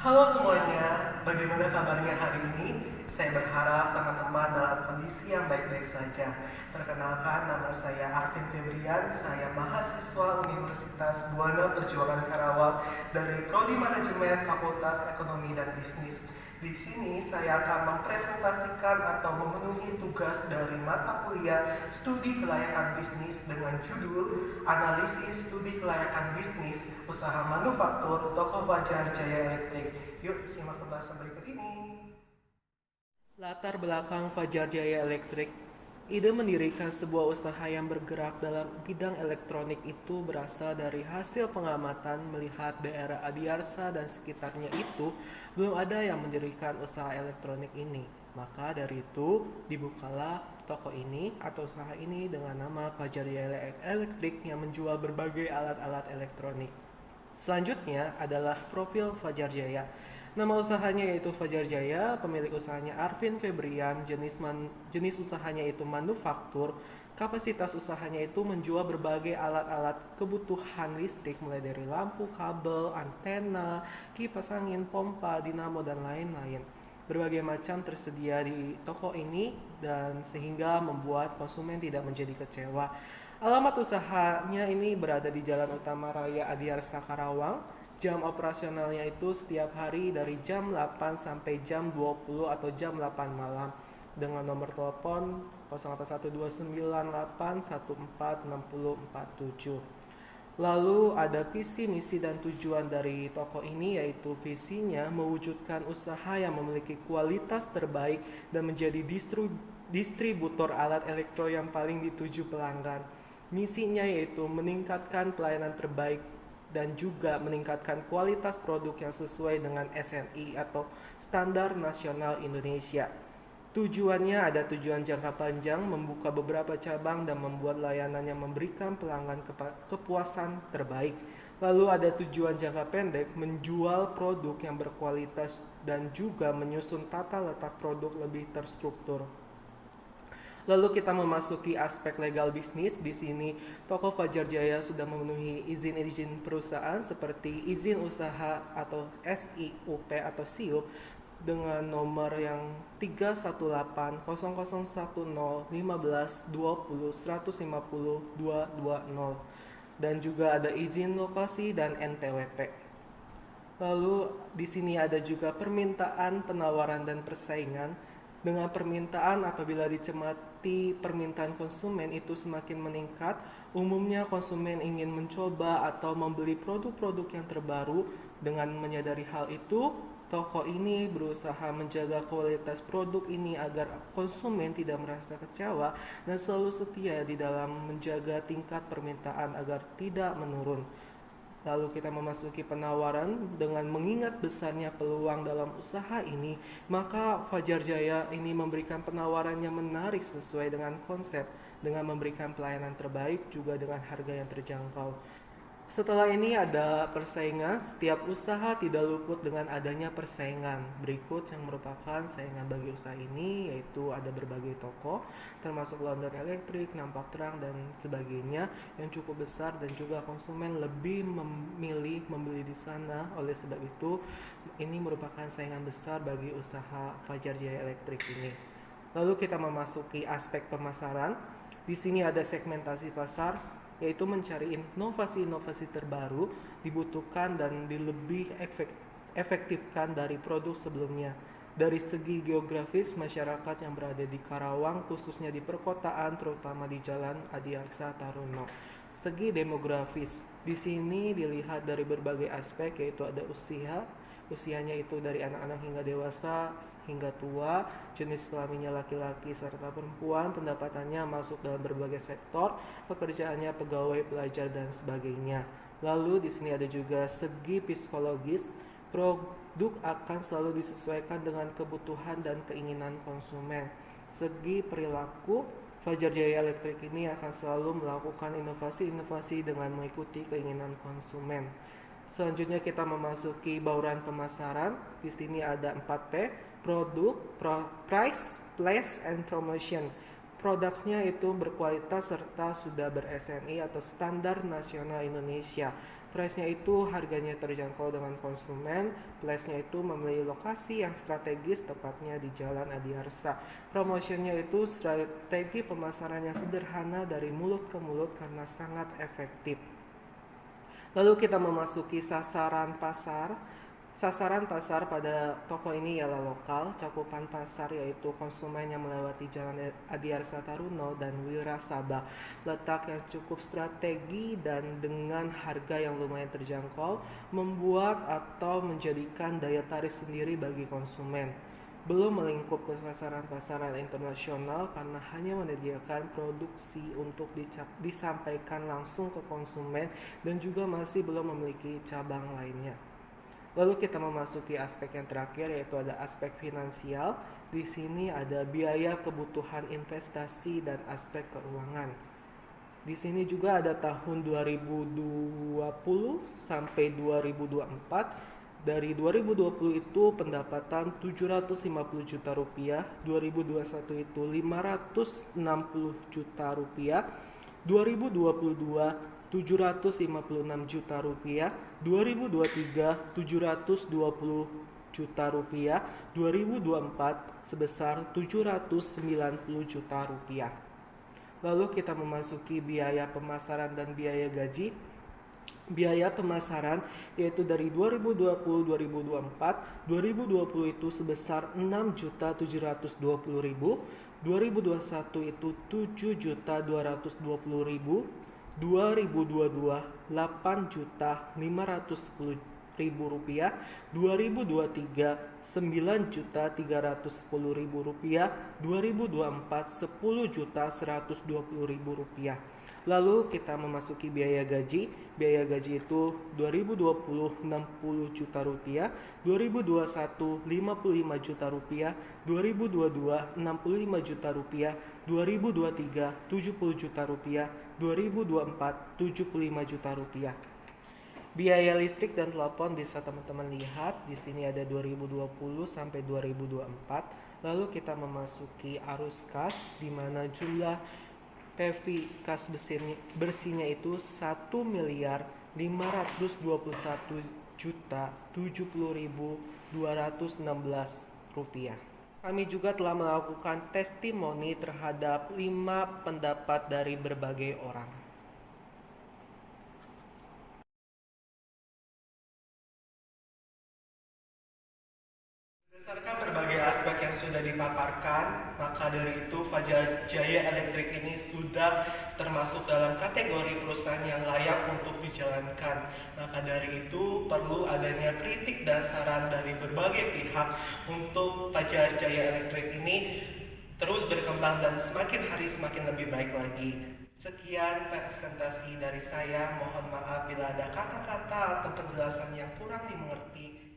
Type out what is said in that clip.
Halo semuanya, bagaimana kabarnya hari ini? Saya berharap teman-teman dalam kondisi yang baik-baik saja. Perkenalkan, nama saya Arvin Febrian, saya mahasiswa Universitas Buana Perjuangan Karawang dari Prodi Manajemen Fakultas Ekonomi dan Bisnis. Di sini saya akan mempresentasikan atau memenuhi tugas dari mata kuliah Studi Kelayakan Bisnis dengan judul Analisis Studi Kelayakan Bisnis Usaha Manufaktur Toko Fajar Jaya Elektrik. Yuk simak pembahasan berikut ini. Latar belakang Fajar Jaya Elektrik. Ide mendirikan sebuah usaha yang bergerak dalam bidang elektronik itu berasal dari hasil pengamatan melihat daerah Adiarsa dan sekitarnya itu belum ada yang mendirikan usaha elektronik ini. Maka dari itu dibukalah toko ini atau usaha ini dengan nama Fajar Jaya Elektrik yang menjual berbagai alat-alat elektronik. Selanjutnya adalah profil Fajar Jaya. Nama usahanya yaitu Fajar Jaya, pemilik usahanya Arvin Febrian, jenis usahanya itu manufaktur, kapasitas usahanya itu menjual berbagai alat-alat kebutuhan listrik mulai dari lampu, kabel, antena, kipas angin, pompa, dinamo, dan lain-lain. Berbagai macam tersedia di toko ini dan sehingga membuat konsumen tidak menjadi kecewa. Alamat usahanya ini berada di Jalan Utama Raya Adiarsa Karawang. Jam operasionalnya itu setiap hari dari jam 8 sampai jam 20 atau jam 8 malam dengan nomor telepon 081298146047. Lalu ada visi, misi, dan tujuan dari toko ini yaitu visinya mewujudkan usaha yang memiliki kualitas terbaik dan menjadi distributor alat elektro yang paling dituju pelanggan. Misinya yaitu meningkatkan pelayanan terbaik dan juga meningkatkan kualitas produk yang sesuai dengan SNI atau Standar Nasional Indonesia. Tujuannya ada tujuan jangka panjang, membuka beberapa cabang dan membuat layanan yang memberikan pelanggan kepuasan terbaik. Lalu ada tujuan jangka pendek, menjual produk yang berkualitas dan juga menyusun tata letak produk lebih terstruktur. Lalu kita memasuki aspek legal bisnis. Di sini toko Fajar Jaya sudah memenuhi izin-izin perusahaan seperti izin usaha atau SIUP atau SIUP dengan nomor yang 31801011520150220 dan juga ada izin lokasi dan NPWP. Lalu di sini ada juga permintaan, penawaran, dan persaingan. Dengan permintaan, apabila dicermati permintaan konsumen itu semakin meningkat, umumnya konsumen ingin mencoba atau membeli produk-produk yang terbaru. Dengan menyadari hal itu, toko ini berusaha menjaga kualitas produk ini agar konsumen tidak merasa kecewa dan selalu setia di dalam menjaga tingkat permintaan agar tidak menurun. Lalu kita memasuki penawaran. Dengan mengingat besarnya peluang dalam usaha ini, maka Fajar Jaya ini memberikan penawaran yang menarik sesuai dengan konsep, dengan memberikan pelayanan terbaik juga dengan harga yang terjangkau. Setelah ini ada persaingan. Setiap usaha tidak luput dengan adanya persaingan. Berikut yang merupakan saingan bagi usaha ini yaitu ada berbagai toko termasuk London Electric, Nampak Terang, dan sebagainya yang cukup besar dan juga konsumen lebih memilih membeli di sana. Oleh sebab itu ini merupakan saingan besar bagi usaha Fajar Jaya Electric ini. Lalu kita memasuki aspek pemasaran. Di sini ada segmentasi pasar yaitu mencari inovasi-inovasi terbaru dibutuhkan dan lebih efektifkan dari produk sebelumnya. Dari segi geografis, masyarakat yang berada di Karawang khususnya di perkotaan terutama di Jalan Adiarsa Taruno. Segi demografis, di sini dilihat dari berbagai aspek yaitu ada usianya itu dari anak-anak hingga dewasa hingga tua, jenis kelaminnya laki-laki serta perempuan, pendapatannya masuk dalam berbagai sektor, pekerjaannya pegawai, pelajar, dan sebagainya. Lalu di sini ada juga segi psikologis, produk akan selalu disesuaikan dengan kebutuhan dan keinginan konsumen. Segi perilaku, Fajar Jaya Electric ini akan selalu melakukan inovasi-inovasi dengan mengikuti keinginan konsumen. Selanjutnya kita memasuki bauran pemasaran. Di sini ada 4P, produk, price, place, and promotion. Produknya itu berkualitas serta sudah ber-SNI atau Standar Nasional Indonesia. Price-nya itu harganya terjangkau dengan konsumen. Place-nya itu memiliki lokasi yang strategis, tepatnya di Jalan Adiarsa. Promotionnya itu strategi pemasaran yang sederhana dari mulut ke mulut karena sangat efektif. Lalu kita memasuki sasaran pasar. Sasaran pasar pada toko ini ialah lokal. Cakupan pasar yaitu konsumen yang melewati Jalan Adiarsa Taruno dan Wira Sabah. Letak yang cukup strategi dan dengan harga yang lumayan terjangkau membuat atau menjadikan daya tarik sendiri bagi konsumen. Belum melingkup ke sasaran pasaran internasional karena hanya menyediakan produksi untuk disampaikan langsung ke konsumen dan juga masih belum memiliki cabang lainnya. Lalu kita memasuki aspek yang terakhir, yaitu ada aspek finansial. Di sini ada biaya kebutuhan investasi dan aspek keuangan. Di sini juga ada tahun 2020 sampai 2024. Dari 2020 itu pendapatan 750 juta rupiah, 2021 itu 560 juta rupiah, 2022 756 juta rupiah, 2023 720 juta rupiah, 2024 sebesar 790 juta rupiah. Lalu kita memasuki biaya pemasaran dan biaya gaji. Biaya pemasaran yaitu dari 2020-2024, 2020 itu sebesar 6.720.000, 2021 itu 7.220.000, 2022 8.510.000 rupiah, 2023 9.310.000 rupiah, 2024 10.120.000 rupiah. Lalu kita memasuki biaya gaji. Biaya gaji itu 2020 60 juta rupiah, 2021 55 juta rupiah, 2022 65 juta rupiah, 2023 70 juta rupiah, 2024 75 juta rupiah. Biaya listrik dan telepon bisa teman-teman lihat di sini ada 2020 sampai 2024. Lalu kita memasuki arus kas di mana jumlah PV kas bersihnya itu 1.521.070.216 rupiah. Kami juga telah melakukan testimoni terhadap 5 pendapat dari berbagai orang. Berdasarkan berbagai aspek yang sudah dipaparkan, maka dari itu Fajar Jaya Electric ini sudah termasuk dalam kategori perusahaan yang layak untuk dijalankan. Maka dari itu perlu adanya kritik dan saran dari berbagai pihak untuk Fajar Jaya Electric ini terus berkembang dan semakin hari semakin lebih baik lagi. Sekian presentasi dari saya. Mohon maaf bila ada kata-kata atau penjelasan yang kurang dimengerti.